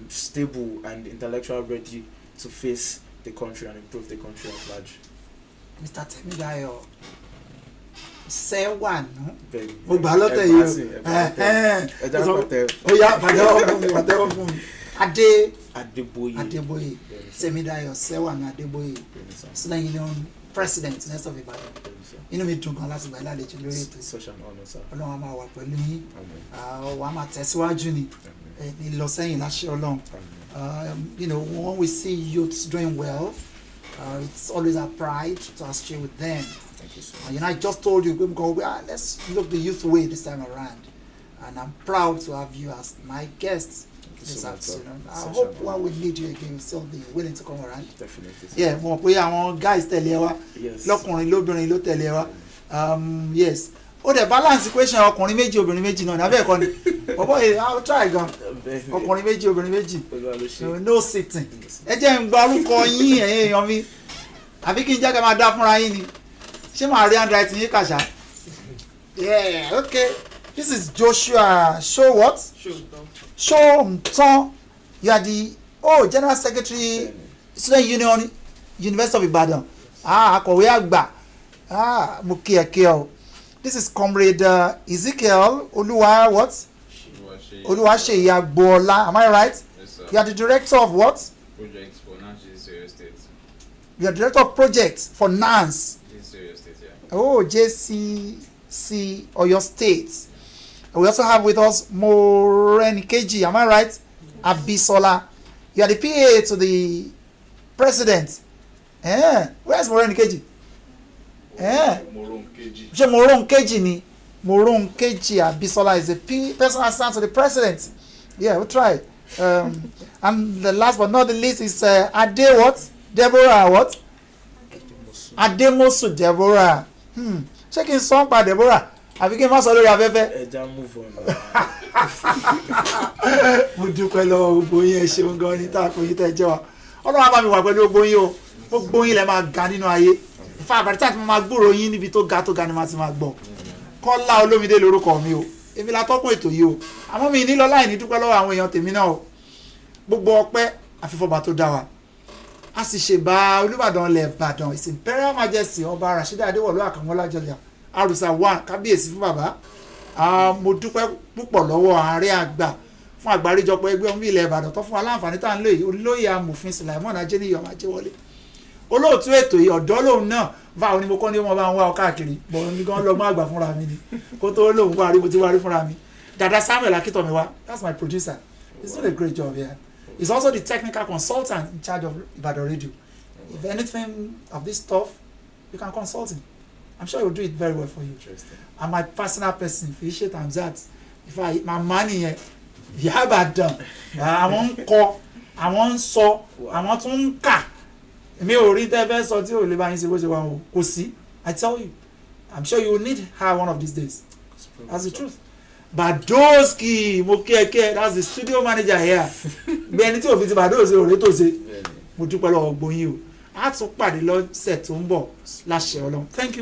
stable and intellectually ready to face the country and improve the country at large.
Mr. Temidayo, say one. Mo gbà lọ́tẹ̀ yìí o. Ó yá pàtẹ́wọ́ fún mi. Adeboye. Temidayo Sewan Adeboye. Student Union President next of Ibadan. Inú mi dùn gan láti gbà lálejò lórí ètò. Ọlọ́run á máa wà pẹ̀lú yín. Wà á máa tẹ̀síwájú ni. Ní lọ sẹ́yìn láṣẹ Ọlọ́run. When we see youths doing well, it's always a pride to associate with them.
Thank you so much.
I just told you, let's look the youth way this time around. And I'm proud to have you as my guest this afternoon. I hope when we need you again, you'll still be willing to come around.
Definitely.
Yeah, mo pe àwọn guys tẹ̀lé wa.
Yes.
Lọ́kùnrin lóbìnrin ló tẹ̀lé wa. Yes. Ó dẹ̀ balance equation ọkùnrin méjì obìnrin méjì náà, abẹ́ ẹ̀kọ́ ni. Bọ̀bọ̀ yìí, I'll try gan. Ọkùnrin méjì obìnrin méjì. No sitting. Ẹ jẹ́ n gba orúkọ yín ẹ̀yin èèyàn mi. Àbí kí n jẹ́ ká máa dá fúnra yín ni. Ṣé màá rí handwriting yín kàṣà? Yeah, okay. This is Joshua Show what? Showton. You are the General Secretary, Student Union, University of Ibadan. Akọ̀wé àgbà. Mo kí ẹ kí ọ. This is Comrade Ezekiel Oluwa what? Oluwaseyi Agboola. Am I right?
Yes, sir.
You are the director of what?
Projects for NANS Oyo State.
You are director of projects for NANS.
Oyo State, yeah.
Oh, JCC Oyo State. We also have with us Morenikeji. Am I right? Abisola. You are the PA to the president. Where's Morenikeji? Moronkeji ni. Moronkeji Abisola is the personal assistant to the president. Yeah, we'll try. And the last but not the least is Ade what? Deborah what? Ademosu Deborah. Check in song by Deborah. àbí kí n má sọ lórí afẹ́fẹ́.
ẹja move on.
mo dúpẹ́ lọ́wọ́ gbogbo yín ẹ ṣeun gan ní tá a kò yí tẹ́ jẹ́ wa ọlọ́run á bá mi wà pẹ̀lú gbogbo yín o gbogbo yín lẹ máa ga nínú ayé ìfà àbàtì àti mo máa gbúrò yín níbi tó ga ni màá ti máa gbọ́ Kọ́lá Olómídé lórúkọ mi o èmi la tọ́kùn ètò yìí o àmọ́ mi ní lọ láì ní dúpẹ́ lọ́wọ́ àwọn èèyàn tèmi náà o gbogbo ọpẹ́ àfifọ́ba tó dá wa a sì ṣèbà Olúbàdàn ilẹ̀ Ìbàdàn His Imperial Majesty ọba Rashida Adéwọ̀lú Àkànmọ́lájọlẹ̀ àrùsà 1 kábíyèsí fún bàbá mo dúpẹ́ púpọ̀ lọ́wọ́ ààrẹ àgbà fún àgbáríjọpọ̀ ẹgbẹ́ ọmọ ilẹ̀ Ìbàdàn tó fún aláǹfààní tá à ń lò yìí olóyè amòfin Sulaimon Ajeniyi ọmọ Ajéwọlé olóòtú ètò yìí ọ̀dọ́ lòun náà báwo ni mo kọ́ ní wọ́n bá ń wá ọ káàkiri bọ̀ ní gan lọ́gbọ́n àgbà fúnra mi ni kó tó lóun wá rí mo ti wá rí fúnra mi Dada Samuel Akitomiwa that's my producer he's doing a great job here he's also the technical consultant in charge of Ibadan Radio if anything of this stuff you can consult him I'm sure he will do it very well for you and my personal person Fishe Tamzat if I my money here ìyá Ìbàdàn àwọn ń kọ àwọn ń sọ àwọn tún ń kà èmi ò rí tẹ́fẹ́ sọ tí ò lè bá yín ṣe bó ṣe wà o kò sí I tell you I'm sure you will need her one of these days that's the truth Badoski mo kẹ́kẹ́ that's the studio manager here bí ẹni tí òfin ti Badoski ò rí tó ṣe mo dúpẹ́ lọ́wọ́ gbóyin o a tún pàdé lọ́sẹ̀ tó ń bọ̀ láṣẹ Ọlọ́run thank you.